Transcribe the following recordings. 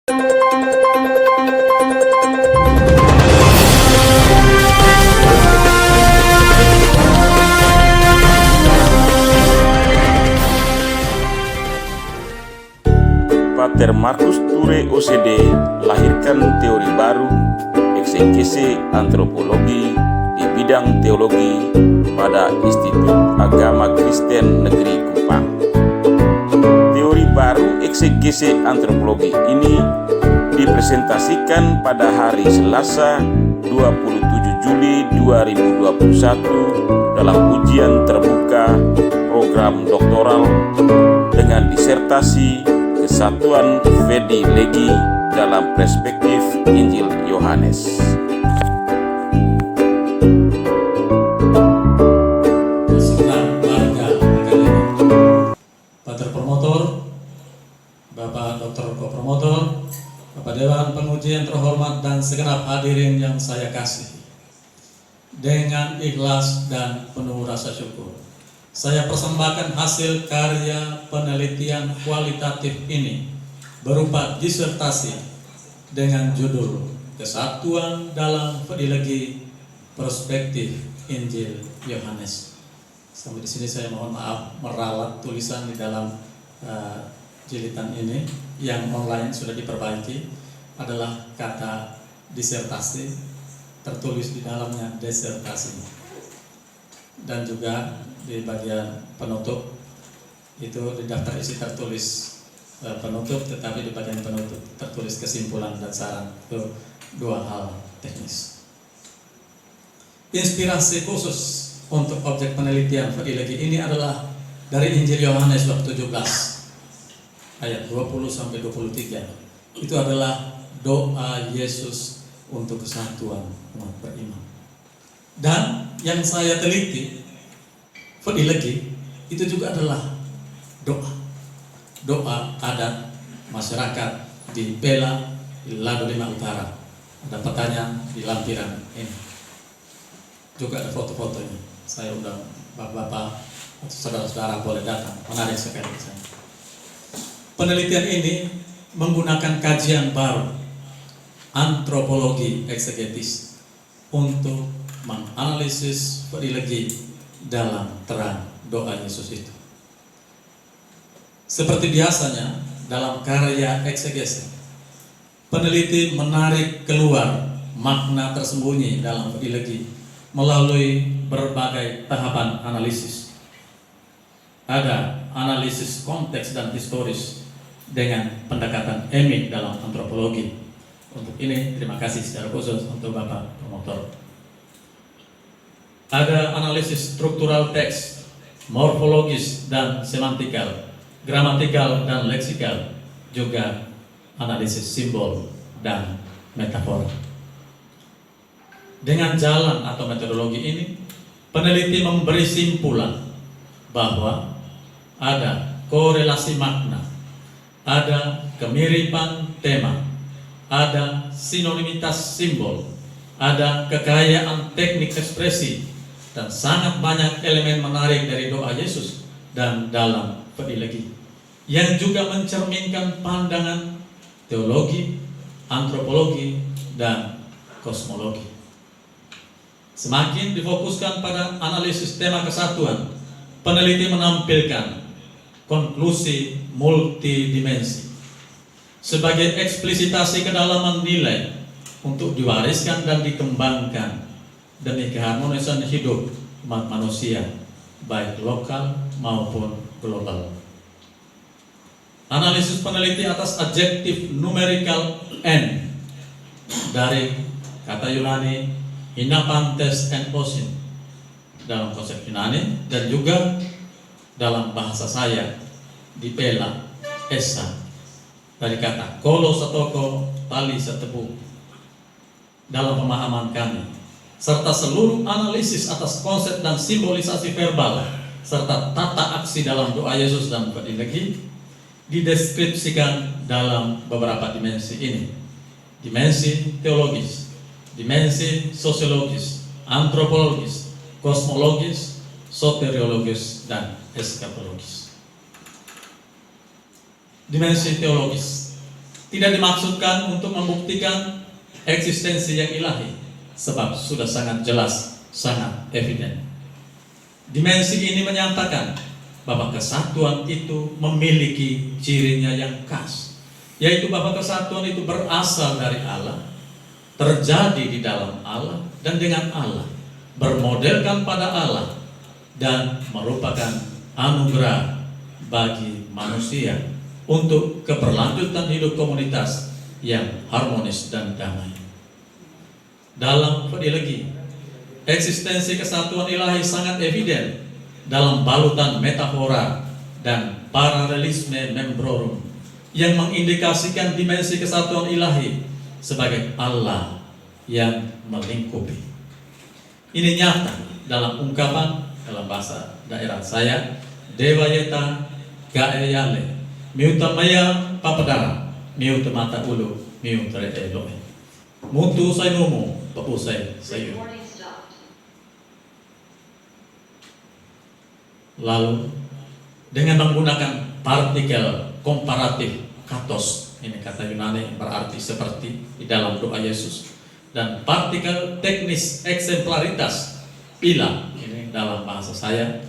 Pater Markus Ture OCD lahirkan teori baru eksegesi antropologi di bidang teologi pada Institut Agama Kristen Negeri Kupang. Teori baru eksegesi antropologi ini dipresentasikan pada hari Selasa 27 Juli 2021 dalam ujian terbuka program doktoral dengan disertasi Kesatuan Fedi Legi dalam perspektif Injil Yohanes. Segenap warga akademik, Pater Promotor, Bapak Dr. Ko-Promotor, Bapak Dewan Penguji yang terhormat dan segenap hadirin yang saya kasih. Dengan ikhlas dan penuh rasa syukur, saya persembahkan hasil karya penelitian kualitatif ini berupa disertasi dengan judul Kesatuan dalam Filologi Perspektif Injil Yohanes. Sampai di sini saya mohon maaf meralat tulisan di dalam jilitan ini yang online sudah diperbaiki adalah kata disertasi tertulis di dalamnya disertasi, dan juga di bagian penutup itu di daftar isi tertulis penutup, tetapi di bagian penutup tertulis kesimpulan dan saran. Itu dua hal teknis. Inspirasi khusus untuk objek penelitian filologi ini adalah dari Injil Yohanes bab 17 ayat 20 sampai 23. Itu adalah doa Yesus untuk kesatuan umat beriman. Dan yang saya teliti filologi itu juga adalah doa adat masyarakat di Pela, di Lado Lima Utara. Ada petanya di lampiran ini. Juga ada foto-fotonya. Saya undang bapak-bapak atau saudara-saudara boleh datang. Menarik sekali saya. Penelitian ini menggunakan kajian baru antropologi eksegetis untuk menganalisis filologi dalam terang doa Yesus itu. Seperti biasanya dalam karya eksegesi, peneliti menarik keluar makna tersembunyi dalam filologi melalui berbagai tahapan analisis. Ada analisis konteks dan historis dengan pendekatan emik dalam antropologi. Untuk ini terima kasih secara khusus untuk Bapak Promotor. Ada analisis struktural teks, morfologis dan semantikal, gramatikal dan leksikal, juga analisis simbol dan metafora. Dengan jalan atau metodologi ini, peneliti memberi simpulan bahwa ada korelasi makna, ada kemiripan tema, ada sinonimitas simbol, ada kekayaan teknik ekspresi, dan sangat banyak elemen menarik dari doa Yesus dan dalam filologi yang juga mencerminkan pandangan teologi, antropologi, dan kosmologi. Semakin difokuskan pada analisis tema kesatuan, peneliti menampilkan konklusi multidimensi sebagai eksplisitasi kedalaman nilai untuk diwariskan dan dikembangkan demi keharmonisan hidup umat manusia, baik lokal maupun global. Analisis peneliti atas adjektif numerikal N dari kata Yunani hinapantes en osin dalam konsep Yunani, dan juga dalam bahasa saya di Pela esa dari kata kolo satoko tali setepu dalam pemahaman kami, serta seluruh analisis atas konsep dan simbolisasi verbal serta tata aksi dalam doa Yesus dan filologi dideskripsikan dalam beberapa dimensi ini: dimensi teologis, dimensi sosiologis, antropologis, kosmologis, soteriologis, dan eskatologis. Dimensi teologis. tidak dimaksudkan untuk membuktikan eksistensi yang ilahi, sebab sudah sangat jelas, sangat eviden. Dimensi ini menyatakan bahwa kesatuan itu memiliki cirinya yang khas, yaitu bahwa kesatuan itu berasal dari Allah, terjadi di dalam Allah dan dengan Allah, bermodelkan pada Allah, dan merupakan anugerah bagi manusia untuk keberlanjutan hidup komunitas yang harmonis dan damai. Dalam ideologi, eksistensi kesatuan ilahi sangat eviden dalam balutan metafora dan paralelisme membrorum yang mengindikasikan dimensi kesatuan ilahi sebagai Allah yang melingkupi. Ini nyata dalam ungkapan dalam bahasa daerah saya, Dewa Yeta Gaeyale miuta maya papadara miuta mata ulu miuta eloe mutu say mumu papusay sayo. Lalu dengan menggunakan partikel komparatif katos, ini kata Yunani berarti seperti di dalam doa Yesus, dan partikel teknis eksemplaritas pila, ini dalam bahasa saya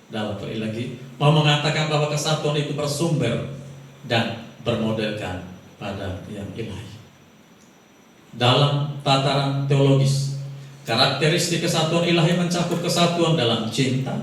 dalam lagi mau mengatakan bahwa kesatuan itu bersumber dan bermodelkan pada yang ilahi. Dalam tataran teologis, karakteristik kesatuan ilahi mencakup kesatuan dalam cinta,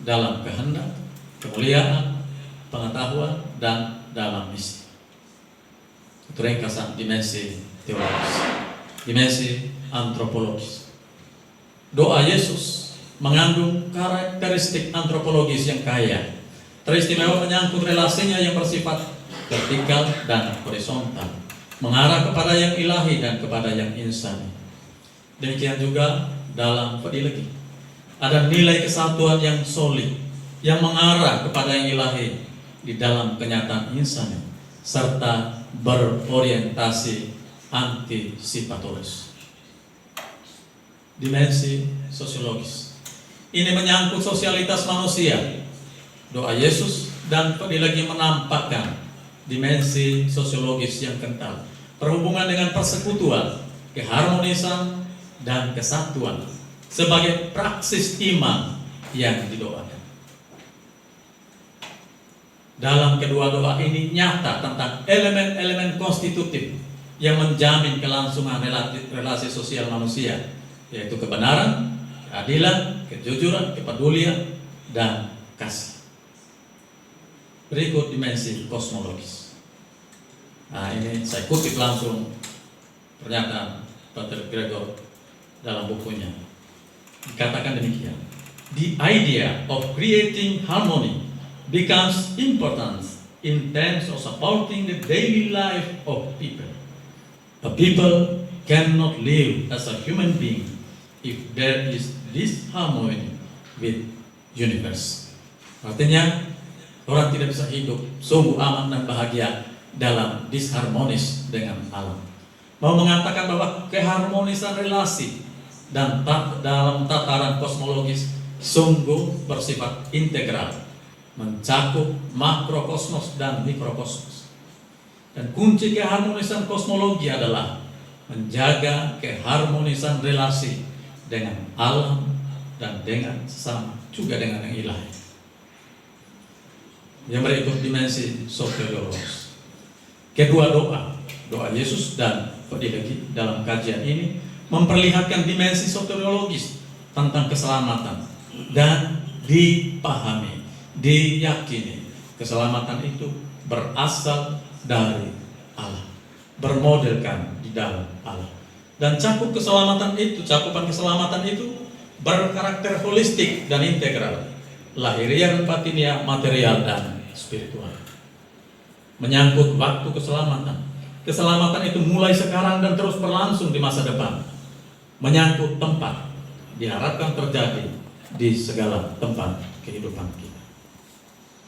dalam kehendak, kemuliaan, pengetahuan, dan dalam misi. Itu ringkasan dimensi teologis. Dimensi antropologis, doa Yesus mengandung karakteristik antropologis yang kaya, teristimewa menyangkut relasinya yang bersifat vertikal dan horizontal, mengarah kepada yang ilahi dan kepada yang insani. Demikian juga dalam ideologi, ada nilai kesatuan yang solid yang mengarah kepada yang ilahi di dalam kenyataan insani, serta berorientasi antisipatoris. Dimensi sosiologis, ini menyangkut sosialitas manusia. Doa Yesus dan lagi menampakkan dimensi sosiologis yang kental, berhubungan dengan persekutuan, keharmonisan, dan kesatuan sebagai praksis iman yang didoakan. Dalam kedua doa ini nyata tentang elemen-elemen konstitutif yang menjamin kelangsungan relasi sosial manusia, yaitu kebenaran, keadilan, kejujuran, kepedulian, dan kasih. Berikut dimensi kosmologis. Nah, ini saya kutip langsung pernyataan Pater Gregor dalam bukunya. Dikatakan demikian: the idea of creating harmony becomes important in terms of supporting the daily life of people. A people cannot live as a human being if there is disharmony with universe. Artinya, orang tidak bisa hidup sungguh aman dan bahagia dalam disharmonis dengan alam. Mau mengatakan bahwa keharmonisan relasi dan dalam tataran kosmologis sungguh bersifat integral, mencakup makrokosmos dan mikrokosmos. Dan kunci keharmonisan kosmologi adalah menjaga keharmonisan relasi dengan alam dan dengan sesama, juga dengan yang ilahi. Yang berikut dimensi soteriologis. Kedua doa Yesus dan ideologi dalam kajian ini memperlihatkan dimensi soteriologis tentang keselamatan dan dipahami, diyakini keselamatan itu berasal dari Allah, bermodelkan di dalam Allah, dan cakupan keselamatan itu berkarakter holistik dan integral, lahiriah, batiniah, material, dan spiritual. Menyangkut waktu keselamatan itu mulai sekarang dan terus berlangsung di masa depan. Menyangkut tempat, diharapkan terjadi di segala tempat kehidupan kita.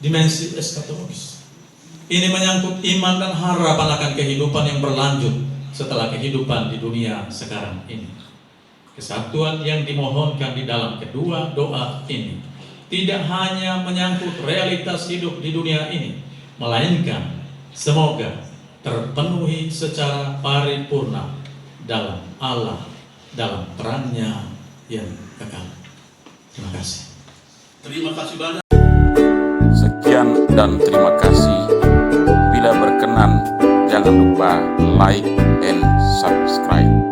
Dimensi eskatologis, ini menyangkut iman dan harapan akan kehidupan yang berlanjut setelah kehidupan di dunia sekarang ini. Kesatuan yang dimohonkan di dalam kedua doa ini tidak hanya menyangkut realitas hidup di dunia ini, melainkan semoga terpenuhi secara paripurna dalam Allah, dalam perannya yang kekal. Terima kasih. Terima kasih banyak. Sekian dan terima kasih. Bila berkenan, jangan lupa like and subscribe.